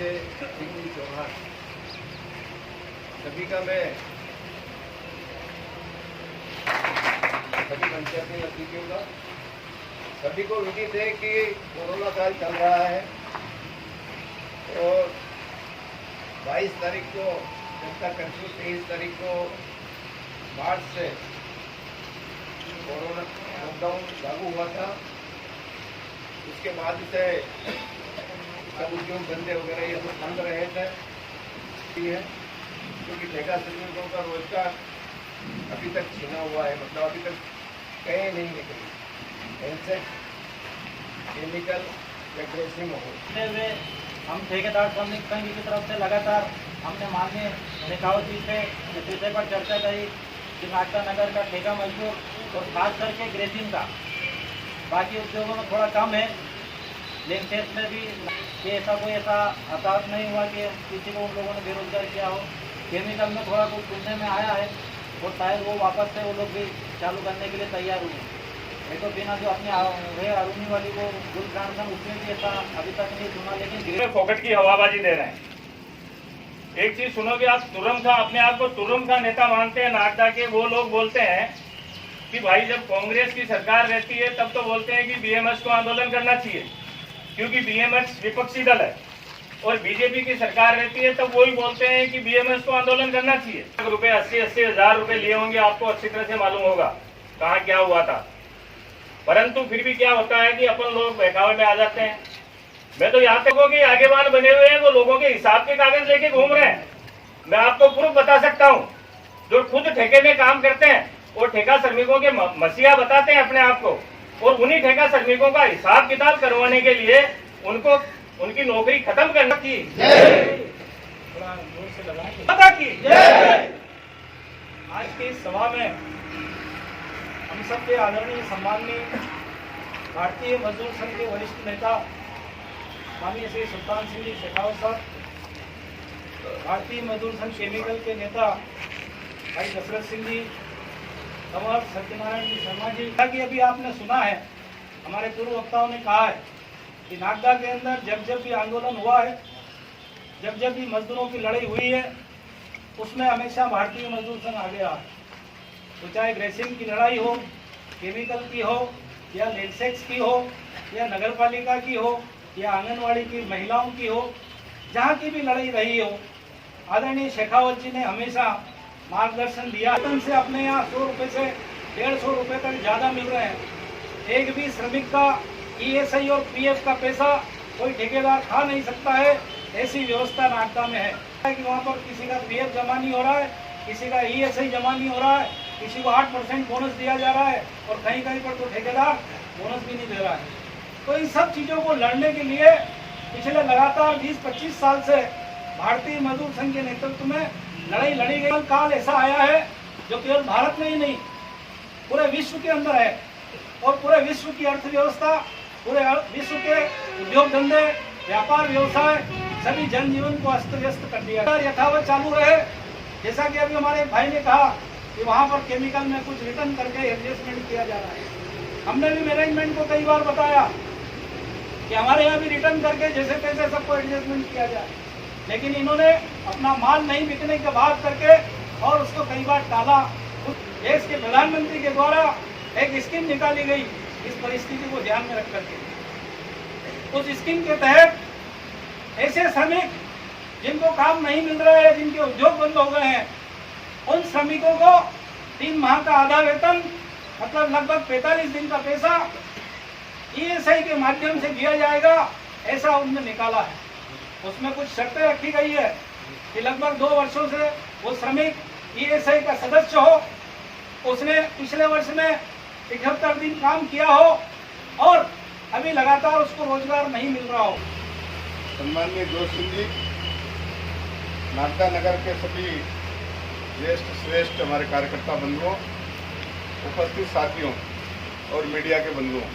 संजय सिंह जी चौहान, सभी का मैं सभी पंचायती अधिकारियों का सभी को विदित है कि कोरोना काल चल रहा है और 22 तारीख को जनता कर्फ्यू 23 तारीख को मार्च से कोरोना लॉकडाउन लागू हुआ था। उसके बाद से सब उद्योग धंधे वगैरह ये सब बंद रहे थे क्योंकि ठेका श्रमिकों का रोजगार अभी तक छीना हुआ है, मतलब अभी तक कहीं नहीं निकली। इंसेक्ट केमिकल या ग्रेसिंग हो हम ठेकेदार श्रमिक संघ की तरफ से लगातार हमने माननीय शेखावत जी से इस विषय पर चर्चा करी कि नागदा नगर का ठेका मजदूर और खास करके ग्रेसिंग का बाकी उद्योगों में थोड़ा कम है, लेकिन क्षेत्र में भी कि ऐसा हताहत नहीं हुआ कि किसी को उन लोगों ने बेरोजगार किया हो। केमिकल में थोड़ा कुछ सुनने में आया है और शायद वो वापस से वो लोग भी चालू करने के लिए तैयार हुए। नहीं तो बिना जो अपने अरुणी वाली वो गुलकांड था उसमें भी ऐसा अभी तक नहीं सुना, लेकिन फोकट की हवाबाजी दे रहे हैं। एक चीज सुनोगे आप, तुरम का अपने आप को तुरम का नेता मानते हैं नागदा के वो लोग बोलते हैं कि भाई जब कांग्रेस की सरकार रहती है तब तो बोलते हैं कि बीएमएस को आंदोलन करना चाहिए क्योंकि बीएमएस विपक्षी दल है, और बीजेपी की सरकार रहती है तब वही बोलते हैं कि बीएमएस को आंदोलन करना चाहिए। रुपए 80-80 हजार रुपए लिए होंगे, आपको अच्छी तरह से मालूम होगा कहाँ क्या हुआ था। परंतु फिर भी क्या होता है कि अपन लोग बहकावे में आ जाते हैं। मैं तो यहाँ तक हो कि आगेवान बने हुए हैं वो लोगों के हिसाब के कागज लेके घूम रहे हैं। मैं आपको प्रूफ बता सकता हूँ, जो खुद ठेके में काम करते हैं और ठेका श्रमिकों के मसीहा बताते हैं अपने आप को, और उन्हीं ठेका श्रमिकों का हिसाब किताब करवाने के लिए उनको उनकी नौकरी खत्म करना की आज की इस सभा में हम सबके आदरणीय सम्माननीय भारतीय मजदूर संघ के वरिष्ठ नेता माननीय श्री सुल्तान सिंह जी शेखावत साहब, भारतीय मजदूर संघ केमिकल के नेता भाई दशरथ सिंह जी, कमर सत्यनारायण जी शर्मा जी, कि अभी आपने सुना है हमारे पूर्व वक्ताओं ने कहा है कि नागदा के अंदर जब जब भी आंदोलन हुआ है, जब जब भी मजदूरों की लड़ाई हुई है, उसमें हमेशा भारतीय मजदूर संघ आगे रहा है। तो चाहे ग्रेसिंग की लड़ाई हो, केमिकल की हो, या लेडसेक्स की हो, या नगर पालिका की हो, या आंगनवाड़ी की महिलाओं की हो, जहाँ की भी लड़ाई रही हो, आदरणीय शेखावत जी ने हमेशा मार्गदर्शन दिया। वेतन से अपने यहाँ 100 रुपये से 150 रुपये तक ज़्यादा मिल रहे हैं। एक भी श्रमिक का ईएसआई और पीएफ का पैसा कोई ठेकेदार खा नहीं सकता है, ऐसी व्यवस्था नागदा में है कि वहाँ पर किसी का पीएफ जमा नहीं हो रहा है, किसी का ईएसआई जमा नहीं हो रहा है, किसी को 8% बोनस दिया जा रहा है, और कहीं कहीं पर तो ठेकेदार बोनस भी नहीं दे रहा है। तो इन सब चीज़ों को लड़ने के लिए पिछले लगातार 20-25 साल से भारतीय मजदूर संघ के नेतृत्व में लड़ाई लड़ी गई। काल ऐसा आया है जो केवल भारत में ही नहीं पूरे विश्व के अंदर है, और पूरे विश्व की अर्थव्यवस्था, पूरे विश्व के उद्योग धंधे, व्यापार व्यवसाय, सभी जनजीवन को अस्त व्यस्त कर दिया। यथावत चालू रहे, जैसा कि अभी हमारे भाई ने कहा कि वहाँ पर केमिकल में कुछ रिटर्न करके एडजस्टमेंट किया जा रहा है। हमने भी मैनेजमेंट को कई बार बताया कि हमारे यहाँ भी रिटर्न करके जैसे तैसे सबको एडजस्टमेंट किया जाए, लेकिन इन्होंने अपना माल नहीं बिकने के बाद करके और उसको कई बार टाला। देश के प्रधानमंत्री के द्वारा एक स्कीम निकाली गई इस परिस्थिति को ध्यान में रख करके। उस स्कीम के तहत ऐसे श्रमिक जिनको काम नहीं मिल रहा है, जिनके उद्योग बंद हो गए हैं, उन श्रमिकों को 3 माह का आधा वेतन, मतलब लगभग 45 दिन का पैसा ईएसआई के माध्यम से दिया जाएगा, ऐसा उन्होंने निकाला है। उसमें कुछ शर्तें रखी गई है कि लगभग 2 वर्षों से वो श्रमिक ईएसआई का सदस्य हो, उसने पिछले वर्ष में 71 दिन काम किया हो, और अभी लगातार उसको रोजगार नहीं मिल रहा हो। सम्माननीय दोस्त सिंह जी, नागदा नगर के सभी ज्येष्ठ श्रेष्ठ हमारे कार्यकर्ता बंधुओं, उपस्थित साथियों और मीडिया के बंधुओं,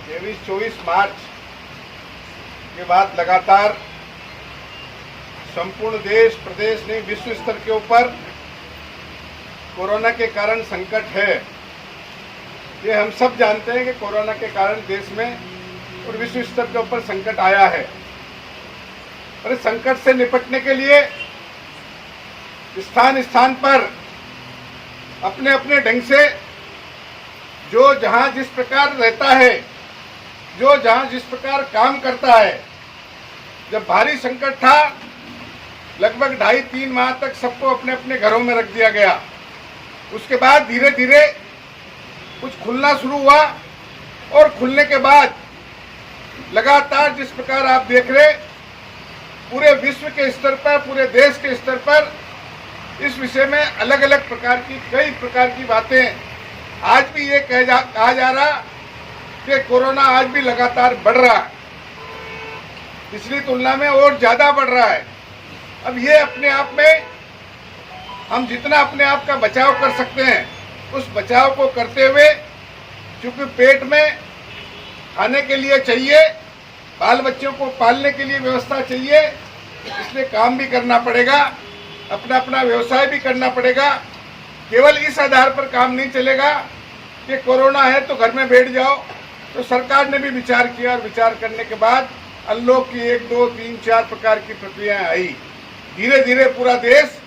23-24 मार्च के बाद लगातार संपूर्ण देश, प्रदेश नहीं विश्व स्तर के ऊपर कोरोना के कारण संकट है। ये हम सब जानते हैं कि कोरोना के कारण देश में और विश्व स्तर के ऊपर संकट आया है। और इस संकट से निपटने के लिए स्थान स्थान पर अपने अपने ढंग से जो जहां जिस प्रकार रहता है, जो जहां जिस प्रकार काम करता है। जब भारी संकट था, लगभग 2.5-3 माह तक सबको अपने अपने घरों में रख दिया गया। उसके बाद धीरे धीरे कुछ खुलना शुरू हुआ और खुलने के बाद लगातार जिस प्रकार आप देख रहे, पूरे विश्व के स्तर पर, पूरे देश के स्तर पर इस विषय में अलग अलग प्रकार की कई प्रकार की बातें। आज भी ये कहा जा रहा कि कोरोना आज भी लगातार बढ़ रहा है, पिछली तुलना में और ज्यादा बढ़ रहा है। अब ये अपने आप में हम जितना अपने आप का बचाव कर सकते हैं, उस बचाव को करते हुए, क्योंकि पेट में खाने के लिए चाहिए, बाल बच्चों को पालने के लिए व्यवस्था चाहिए, इसलिए काम भी करना पड़ेगा, अपना अपना व्यवसाय भी करना पड़ेगा। केवल इस आधार पर काम नहीं चलेगा कि कोरोना है तो घर में बैठ जाओ। तो सरकार ने भी विचार किया और विचार करने के बाद अनलॉक की 1, 2, 3, 4 प्रकार की प्रक्रियाएं आई। धीरे धीरे पूरा देश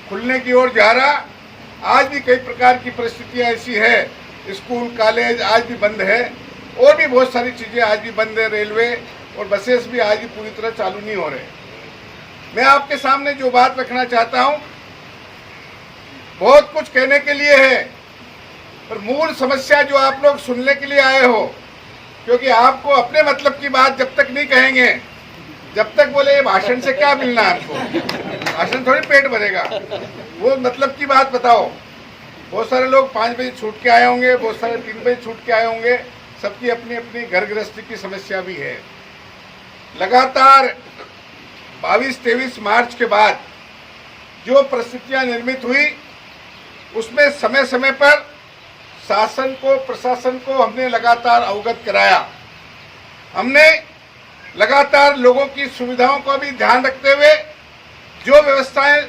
खुलने की ओर जा रहा। आज भी कई प्रकार की परिस्थितियां ऐसी है, स्कूल कॉलेज आज भी बंद है और भी बहुत सारी चीजें आज भी बंद है। रेलवे और बसेस भी आज भी पूरी तरह चालू नहीं हो रहे। मैं आपके सामने जो बात रखना चाहता हूं, बहुत कुछ कहने के लिए है, पर मूल समस्या जो आप लोग सुनने के लिए आए हो, क्योंकि आपको अपने मतलब की बात जब तक नहीं कहेंगे, जब तक बोले भाषण से क्या मिलना है, आपको भाषण थोड़ी पेट भरेगा, वो मतलब की बात बताओ। बहुत सारे लोग 5 बजे छूट के आए होंगे, बहुत सारे 3 बजे छूट के आए होंगे, सबकी अपनी अपनी घर गृहस्थी की समस्या भी है। लगातार 22-23 मार्च के बाद जो परिस्थितियां निर्मित हुई, उसमें समय समय पर शासन को, प्रशासन को हमने लगातार अवगत कराया। हमने लगातार लोगों की सुविधाओं को भी ध्यान रखते हुए जो व्यवस्थाएं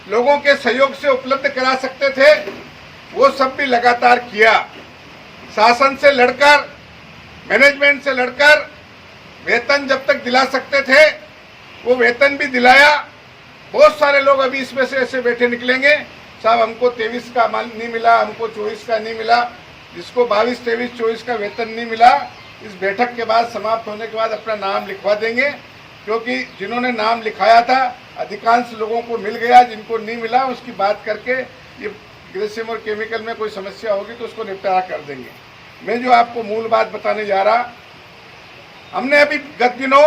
लोगों के सहयोग से उपलब्ध करा सकते थे, वो सब भी लगातार किया। शासन से लड़कर, मैनेजमेंट से लड़कर वेतन जब तक दिला सकते थे वो वेतन भी दिलाया। बहुत सारे लोग अभी इसमें से ऐसे बैठे निकलेंगे, साहब हमको 23 का माल नहीं मिला, हमको 24 का नहीं मिला। जिसको 22, 23, 24 का वेतन नहीं मिला, इस बैठक के बाद समाप्त होने के बाद अपना नाम लिखवा देंगे, क्योंकि जिन्होंने नाम लिखाया था अधिकांश लोगों को मिल गया, जिनको नहीं मिला उसकी बात करके ये ग्रेसियम और केमिकल में कोई समस्या होगी तो उसको निपटारा कर देंगे। मैं जो आपको मूल बात बताने जा रहा, हमने अभी गत दिनों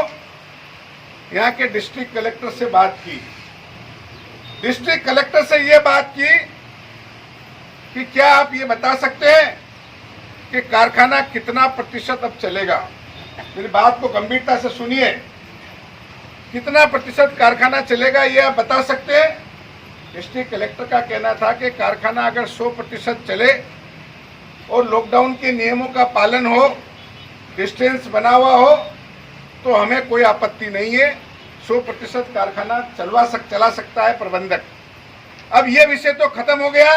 यहाँ के डिस्ट्रिक्ट कलेक्टर से बात की। डिस्ट्रिक्ट कलेक्टर से ये बात की कि क्या आप ये बता सकते हैं कि कारखाना कितना प्रतिशत अब चलेगा। मेरी बात को गंभीरता से सुनिए, कितना प्रतिशत कारखाना चलेगा ये आप बता सकते हैं। डिस्ट्रिक्ट कलेक्टर का कहना था कि कारखाना अगर 100% चले और लॉकडाउन के नियमों का पालन हो, डिस्टेंस बना हुआ हो, तो हमें कोई आपत्ति नहीं है, 100% कारखाना चला सकता है प्रबंधक। अब ये विषय तो खत्म हो गया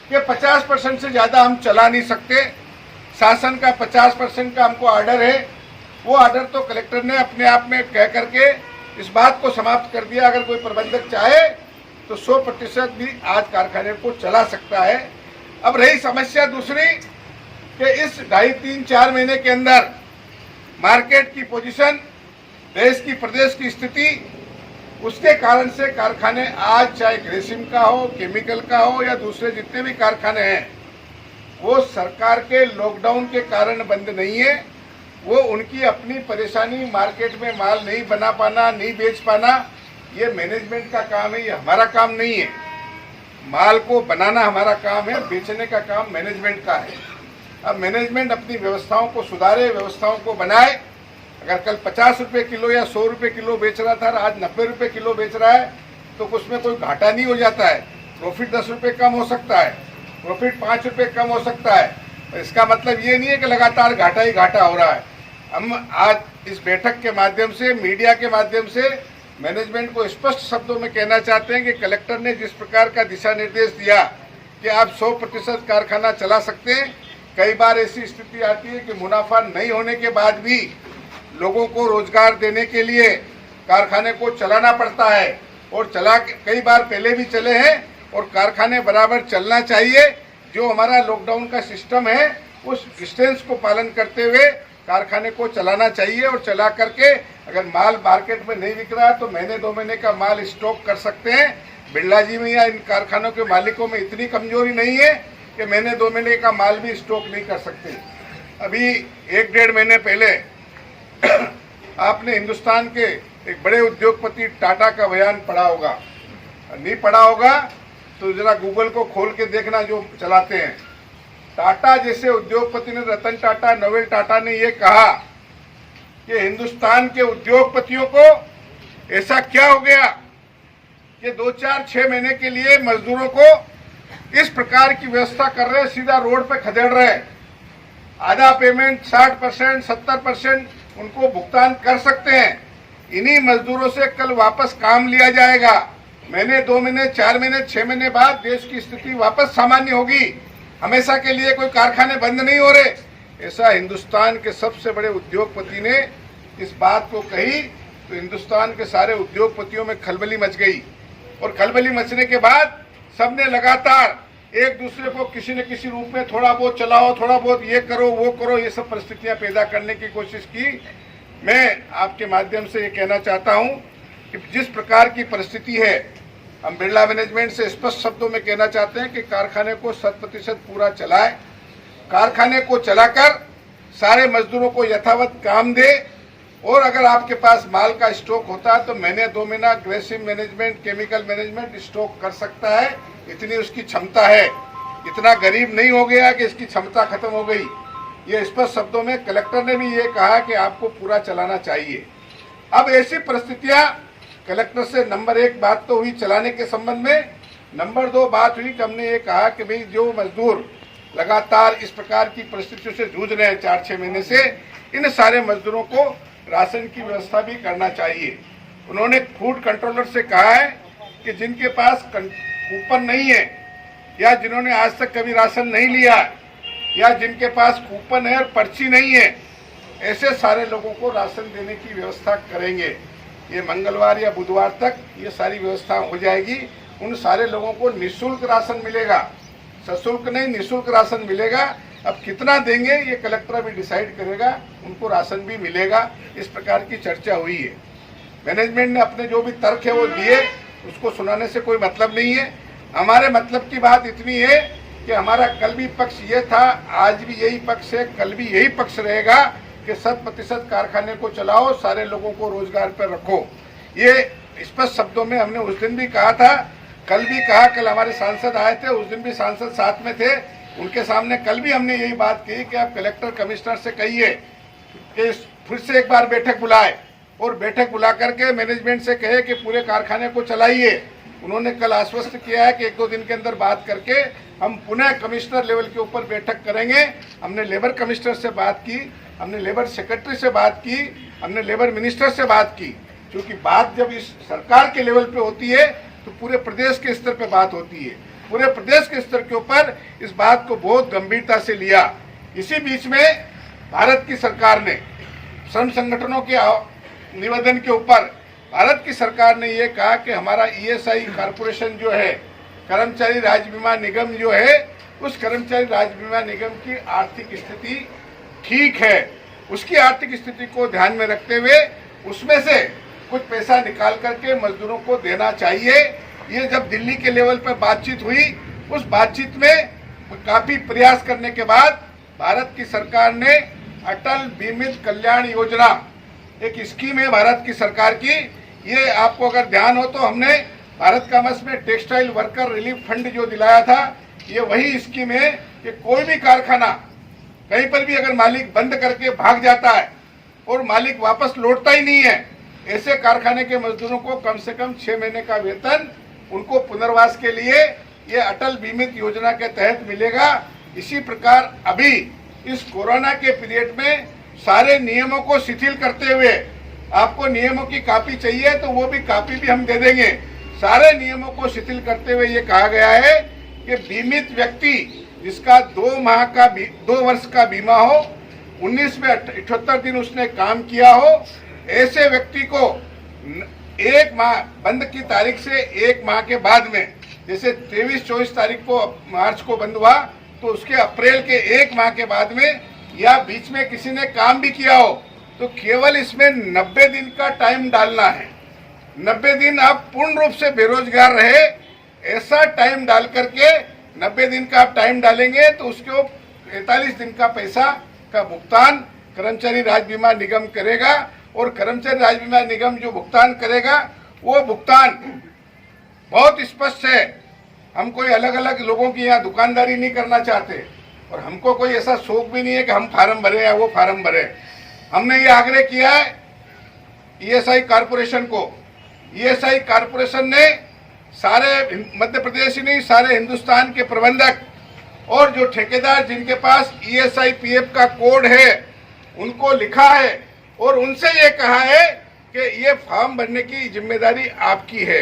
कि 50% से ज़्यादा हम चला नहीं सकते। शासन का 50% का हमको ऑर्डर है, वो ऑर्डर तो कलेक्टर ने अपने आप में कह करके इस बात को समाप्त कर दिया। अगर कोई प्रबंधक चाहे तो 100% भी आज कारखाने को चला सकता है। अब रही समस्या दूसरी कि इस 2.5-3-4 महीने के अंदर मार्केट की पोजीशन, देश की, प्रदेश की स्थिति, उसके कारण से कारखाने आज चाहे ग्रेसिम का हो, केमिकल का हो या दूसरे जितने भी कारखाने हैं, वो सरकार के लॉकडाउन के कारण बंद नहीं है। वो उनकी अपनी परेशानी, मार्केट में माल नहीं बना पाना, नहीं बेच पाना, ये मैनेजमेंट का काम है, ये हमारा काम नहीं है। माल को बनाना हमारा काम है, बेचने का काम मैनेजमेंट का है। अब मैनेजमेंट अपनी व्यवस्थाओं को सुधारे, व्यवस्थाओं को बनाए। अगर कल 50 रुपये किलो या 100 रुपये किलो बेच रहा था, आज 90 रुपये किलो बेच रहा है, तो उसमें कोई घाटा नहीं हो जाता है। प्रॉफिट 10 रुपये कम हो सकता है, प्रॉफिट 5 रुपये कम हो सकता है। तो इसका मतलब ये नहीं है कि लगातार घाटा ही घाटा हो रहा है। हम आज इस बैठक के माध्यम से, मीडिया के माध्यम से मैनेजमेंट को स्पष्ट शब्दों में कहना चाहते हैं कि कलेक्टर ने जिस प्रकार का दिशा निर्देश दिया कि आप 100% कारखाना चला सकते हैं, कई बार ऐसी स्थिति आती है कि मुनाफा नहीं होने के बाद भी लोगों को रोजगार देने के लिए कारखाने को चलाना पड़ता है, और कई बार पहले भी चले हैं, और कारखाने बराबर चलना चाहिए। जो हमारा लॉकडाउन का सिस्टम है उस डिस्टेंस को पालन करते हुए कारखाने को चलाना चाहिए, और चला करके अगर माल मार्केट में नहीं बिक रहा तो महीने 2 महीने का माल स्टॉक कर सकते हैं। बिरला जी में या इन कारखानों के मालिकों में इतनी कमजोरी नहीं है कि महीने 2 महीने का माल भी स्टॉक नहीं कर सकते। अभी 1-1.5 महीने पहले आपने हिंदुस्तान के एक बड़े उद्योगपति टाटा का बयान पढ़ा होगा, नहीं पढ़ा होगा तो जरा गूगल को खोल के देखना, जो चलाते हैं। टाटा जैसे उद्योगपति ने, रतन टाटा, नोवेल टाटा ने ये कहा कि हिंदुस्तान के उद्योगपतियों को ऐसा क्या हो गया कि 2-4-6 महीने के लिए मजदूरों को इस प्रकार की व्यवस्था कर रहे हैं, सीधा रोड पे खदेड़ रहे हैं। आधा पेमेंट 60%, 70% उनको भुगतान कर सकते हैं। इन्हीं मजदूरों से कल वापस काम लिया जाएगा। महीने 2 महीने 4 महीने 6 महीने बाद देश की स्थिति वापस सामान्य होगी। हमेशा के लिए कोई कारखाने बंद नहीं हो रहे। ऐसा हिंदुस्तान के सबसे बड़े उद्योगपति ने इस बात को कही तो हिंदुस्तान के सारे उद्योगपतियों में खलबली मच गई, और खलबली मचने के बाद सबने लगातार एक दूसरे को किसी न किसी रूप में थोड़ा बहुत चलाओ, थोड़ा बहुत ये करो वो करो, ये सब परिस्थितियां पैदा करने की कोशिश की। मैं आपके माध्यम से ये कहना चाहता हूं कि जिस प्रकार की परिस्थिति है, हम बिरला मैनेजमेंट से स्पष्ट शब्दों में कहना चाहते हैं कि कारखाने को 100% पूरा चलाए, कारखाने को चलाकर सारे मजदूरों को यथावत काम दे, और अगर आपके पास माल का स्टॉक होता है तो महीने 2 महीना aggressive management, chemical management stock कर सकता है। इतनी उसकी क्षमता है। इतना गरीब नहीं हो गया कि इसकी क्षमता खत्म हो गई। ये स्पष्ट शब्दों में कलेक्टर ने भी ये कहा कि आपको पूरा चलाना चाहिए। अब ऐसी परिस्थितियां, कलेक्टर से नंबर 1 बात तो हुई चलाने के संबंध में, नंबर 2 बात हुई कि हमने ये कहा कि भाई जो मजदूर लगातार इस प्रकार की परिस्थितियों से जूझ रहे हैं 4-6 महीने से, इन सारे मजदूरों को राशन की व्यवस्था भी करना चाहिए। उन्होंने फूड कंट्रोलर से कहा है कि जिनके पास कूपन नहीं है, या जिन्होंने आज तक कभी राशन नहीं लिया, या जिनके पास कूपन है और पर्ची नहीं है, ऐसे सारे लोगों को राशन देने की व्यवस्था करेंगे। ये मंगलवार या बुधवार तक ये सारी व्यवस्था हो जाएगी। उन सारे लोगों को निःशुल्क राशन मिलेगा, सशुल्क नहीं, निःशुल्क राशन मिलेगा। अब कितना देंगे ये कलेक्टर भी डिसाइड करेगा, उनको राशन भी मिलेगा। इस प्रकार की चर्चा हुई है। मैनेजमेंट ने अपने जो भी तर्क है वो दिए, उसको सुनाने से कोई मतलब नहीं है। हमारे मतलब की बात इतनी है कि हमारा कल भी पक्ष ये था, आज भी यही पक्ष है, कल भी यही पक्ष रहेगा कि 100% कारखाने को चलाओ, सारे लोगों को रोजगार पर रखो। ये स्पष्ट शब्दों में हमने उस दिन भी कहा था, कल भी कहा। कल हमारे सांसद आए थे, उस दिन भी सांसद साथ में थे, उनके सामने कल भी हमने यही बात कही कि आप कलेक्टर कमिश्नर से कहिए कि फिर से एक बार बैठक बुलाए, और बैठक बुला करके मैनेजमेंट से कहे कि पूरे कारखाने को चलाइए। उन्होंने कल आश्वस्त किया है कि 1-2 दिन के अंदर बात करके हम पुनः कमिश्नर लेवल के ऊपर बैठक करेंगे। हमने लेबर कमिश्नर से बात की, हमने लेबर सेक्रेटरी से बात की, हमने लेबर मिनिस्टर से बात की। क्योंकि बात जब इस सरकार के लेवल पे होती है तो पूरे प्रदेश के स्तर पे बात होती है। पूरे प्रदेश के स्तर के ऊपर इस बात को बहुत गंभीरता से लिया। इसी बीच में भारत की सरकार ने श्रम संगठनों के निवेदन के ऊपर भारत की सरकार ने ये कहा कि हमारा ESI कॉर्पोरेशन जो है, कर्मचारी राज्य बीमा निगम जो है, उस कर्मचारी राज्य बीमा निगम की आर्थिक स्थिति ठीक है। उसकी आर्थिक स्थिति को ध्यान में रखते हुए उसमें से कुछ पैसा निकाल करके मजदूरों को देना चाहिए। ये जब दिल्ली के लेवल पर बातचीत हुई, उस बातचीत में काफी प्रयास करने के बाद भारत की सरकार ने अटल बीमित कल्याण योजना, एक स्कीम है भारत की सरकार की। ये आपको अगर ध्यान हो तो हमने भारत कामर्स में टेक्सटाइल वर्कर रिलीफ फंड जो दिलाया था, ये वही स्कीम है कि कोई भी कारखाना कहीं पर भी अगर मालिक बंद करके भाग जाता है और मालिक वापस लौटता ही नहीं है, ऐसे कारखाने के मजदूरों को कम से कम 6 महीने का वेतन उनको पुनर्वास के लिए ये अटल बीमित योजना के तहत मिलेगा। इसी प्रकार अभी इस कोरोना के पीरियड में सारे नियमों को शिथिल करते हुए, आपको नियमों की कॉपी चाहिए तो वो भी कॉपी भी हम दे देंगे। सारे नियमों को शिथिल करते हुए ये कहा गया है कि बीमित व्यक्ति जिसका 2 वर्ष का बीमा हो, 19 में 78 दिन उसने काम किया हो, ऐसे व्यक्ति को 1 माह बंद की तारीख से 1 माह के बाद में, जैसे 23-24 तारीख को मार्च को बंद हुआ, तो उसके अप्रैल के 1 माह के बाद में या बीच में किसी ने काम भी किया हो, तो केवल इसमें 90 दिन का टाइम डालना है। 90 दिन आप पूर्ण रूप से बेरोजगार रहे, ऐसा टाइम डाल करके 90 दिन का आप टाइम डालेंगे तो उसको 45 दिन का पैसा का भुगतान कर्मचारी राज्य बीमा निगम करेगा। और कर्मचारी राज्य बीमा निगम जो भुगतान करेगा वो भुगतान बहुत स्पष्ट है। हम कोई अलग अलग लोगों की यहाँ दुकानदारी नहीं करना चाहते और हमको कोई ऐसा शौक भी नहीं है कि हम फार्म भरे या वो फार्म भरे। हमने ये आग्रह किया है ईएसआई कॉरपोरेशन को। ईएसआई कॉरपोरेशन ने सारे मध्य प्रदेश ही नहीं, सारे हिंदुस्तान के प्रबंधक और जो ठेकेदार जिनके पास ईएसआई पीएफ का कोड है उनको लिखा है और उनसे ये कहा है कि ये फॉर्म भरने की जिम्मेदारी आपकी है,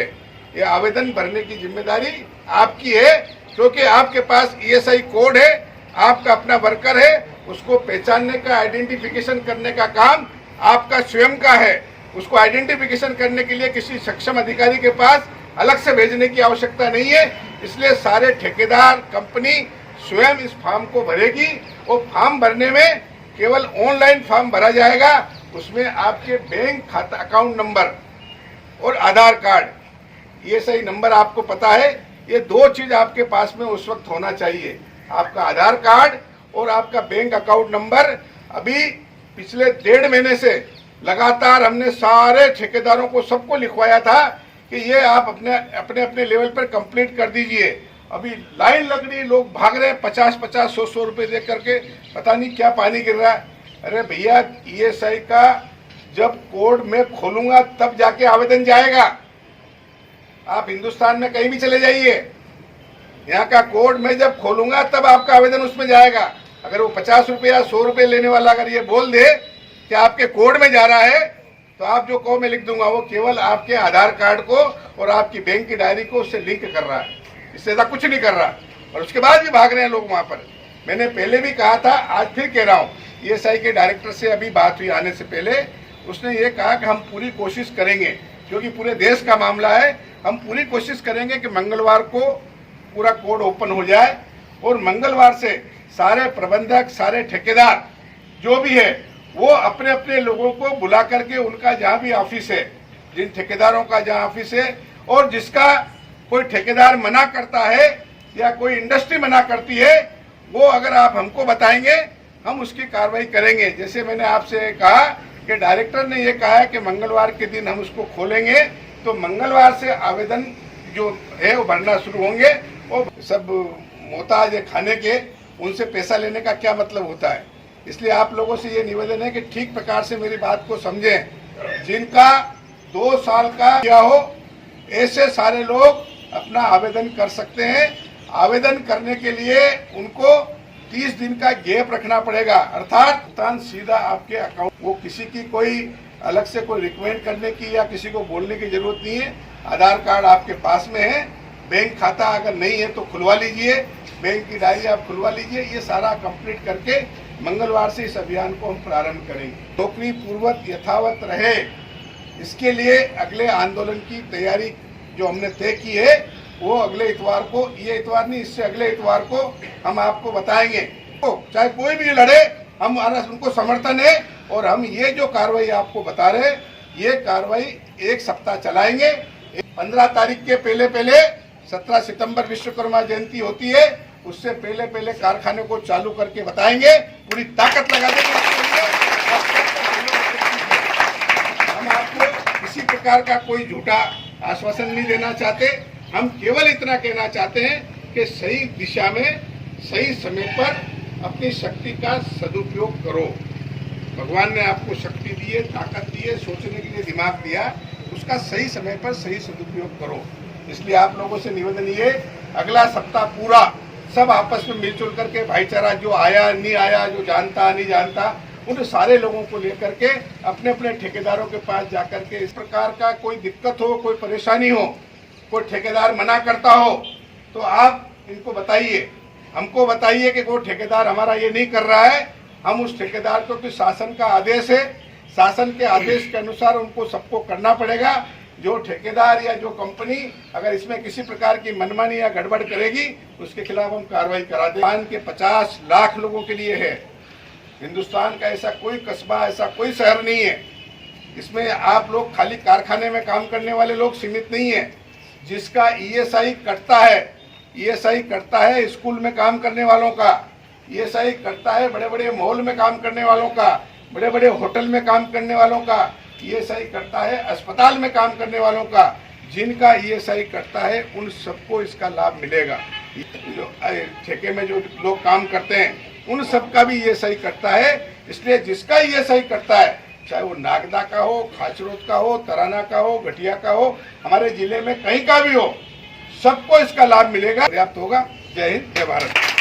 ये आवेदन भरने की जिम्मेदारी आपकी है, क्योंकि आपके पास ईएसआई कोड है, आपका अपना वर्कर है, उसको पहचानने का, आइडेंटिफिकेशन करने का काम आपका स्वयं का है। उसको आइडेंटिफिकेशन करने के लिए किसी सक्षम अधिकारी के पास अलग से भेजने की आवश्यकता नहीं है। इसलिए सारे ठेकेदार कंपनी स्वयं इस फॉर्म को भरेगी और फॉर्म भरने में केवल ऑनलाइन फॉर्म भरा जाएगा। उसमें आपके बैंक खाता अकाउंट नंबर और आधार कार्ड, ये सही नंबर आपको पता है, ये 2 चीज आपके पास में उस वक्त होना चाहिए, आपका आधार कार्ड और आपका बैंक अकाउंट नंबर। अभी पिछले 1.5 महीने से लगातार हमने सारे ठेकेदारों को सबको लिखवाया था कि ये आप अपने अपने लेवल पर कंप्लीट कर दीजिए। अभी लाइन लग रही, लोग भाग रहे हैं 50-50, 100-100 रुपए दे करके, पता नहीं क्या पानी गिर रहा है। अरे भैया, ईएसआई का जब कोड में खोलूंगा तब जाके आवेदन जाएगा। आप हिंदुस्तान में कहीं भी चले जाइए, यहाँ का कोड में जब खोलूंगा तब आपका आवेदन उसमें जाएगा। अगर वो 50 रुपये या 100 रुपये लेने वाला अगर ये बोल दे कि आपके कोड में जा रहा है, तो आप जो कहो मैं लिख दूंगा, वो केवल आपके आधार कार्ड को और आपकी बैंक की डायरी को उससे लिंक कर रहा है, इससे ज्यादा कुछ नहीं कर रहा। और उसके बाद भी भाग रहे हैं लोग वहां पर। मैंने पहले भी कहा था, आज फिर कह रहा हूँ, ईएसआई के डायरेक्टर से अभी बात हुई आने से पहले, उसने ये कहा कि हम पूरी कोशिश करेंगे, क्योंकि पूरे देश का मामला है, हम पूरी कोशिश करेंगे कि मंगलवार को पूरा कोड ओपन हो जाए और मंगलवार से सारे प्रबंधक, सारे ठेकेदार जो भी है वो अपने अपने लोगों को बुला करके उनका जहाँ भी ऑफिस है, जिन ठेकेदारों का जहाँ ऑफिस है, और जिसका कोई ठेकेदार मना करता है या कोई इंडस्ट्री मना करती है, वो अगर आप हमको बताएंगे हम उसकी कार्रवाई करेंगे। जैसे मैंने आपसे कहा कि डायरेक्टर ने ये कहा है कि मंगलवार के दिन हम उसको खोलेंगे, तो मंगलवार से आवेदन जो है वो भरना शुरू होंगे। और सब मोहताज है खाने के, उनसे पैसा लेने का क्या मतलब होता है। इसलिए आप लोगों से ये निवेदन है कि ठीक प्रकार से मेरी बात को समझें। जिनका 2 साल का किया हो, ऐसे सारे लोग अपना आवेदन कर सकते हैं। आवेदन करने के लिए उनको 30 दिन का गैप रखना पड़ेगा, अर्थात भुगतान सीधा आपके अकाउंट, वो किसी की कोई अलग से कोई रिकमेंड करने की या किसी को बोलने की जरूरत नहीं है। आधार कार्ड आपके पास में है, बैंक खाता अगर नहीं है तो खुलवा लीजिए, बैंक की डायरी आप खुलवा लीजिए। ये सारा कंप्लीट करके मंगलवार से इस अभियान को हम प्रारंभ करेंगे। नौकरी पूर्वक यथावत रहे, इसके लिए अगले आंदोलन की तैयारी जो हमने तय की है वो अगले इतवार को, ये इतवार नहीं, इससे अगले इतवार को हम आपको बताएंगे। तो चाहे कोई भी लड़े, हमारा उनको समर्थन है और हम ये जो कार्रवाई आपको बता रहे हैं, ये कार्रवाई 1 सप्ताह चलाएंगे। 15 तारीख के पहले 17 सितंबर विश्वकर्मा जयंती होती है, उससे पहले कारखाने को चालू करके बताएंगे, पूरी ताकत लगा देंगे। हम आपको किसी प्रकार का कोई झूठा आश्वासन नहीं देना चाहते, हम केवल इतना कहना चाहते हैं कि सही दिशा में सही समय पर अपनी शक्ति का सदुपयोग करो। भगवान ने आपको शक्ति दी है, ताकत दी है, सोचने के लिए दिमाग दिया, उसका सही समय पर सही सदुपयोग करो। इसलिए आप लोगों से निवेदन ये, अगला सप्ताह पूरा सब आपस में मिलजुल करके भाईचारा, जो आया नहीं आया, जो जानता नहीं जानता, उन सारे लोगों को लेकर के अपने अपने ठेकेदारों के पास जाकर के इस प्रकार का कोई दिक्कत हो, कोई परेशानी हो, कोई ठेकेदार मना करता हो, तो आप इनको बताइए, हमको बताइए कि वो ठेकेदार हमारा ये नहीं कर रहा है, हम उस ठेकेदार को, कि शासन का आदेश है, शासन के आदेश के अनुसार उनको सबको करना पड़ेगा। जो ठेकेदार या जो कंपनी अगर इसमें किसी प्रकार की मनमानी या गड़बड़ करेगी उसके खिलाफ हम कार्रवाई करा देंगे। हिंदुस्तान के 50 लाख लोगों के लिए है, हिंदुस्तान का ऐसा कोई कस्बा, ऐसा कोई शहर नहीं है, इसमें आप लोग खाली कारखाने में काम करने वाले लोग सीमित नहीं है। जिसका ईएसआई कटता है, ईएसआई कटता है स्कूल में काम करने वालों का, ईएसआई कटता है बड़े बड़े मॉल में काम करने वालों का, बड़े बड़े होटल में काम करने वालों का, ईएसआई कटता है अस्पताल में काम करने वालों का। जिनका ईएसआई कटता है उन सबको इसका लाभ मिलेगा। जो ठेके में जो लोग काम करते हैं उन सबका भी ईएसआई कटता है। इसलिए जिसका ईएसआई कटता है, चाहे वो नागदा का हो, खाचरोद का हो, तराना का हो, घटिया का हो, हमारे जिले में कहीं का भी हो, सबको इसका लाभ मिलेगा। पर्याप्त होगा। जय हिंद, जय भारत।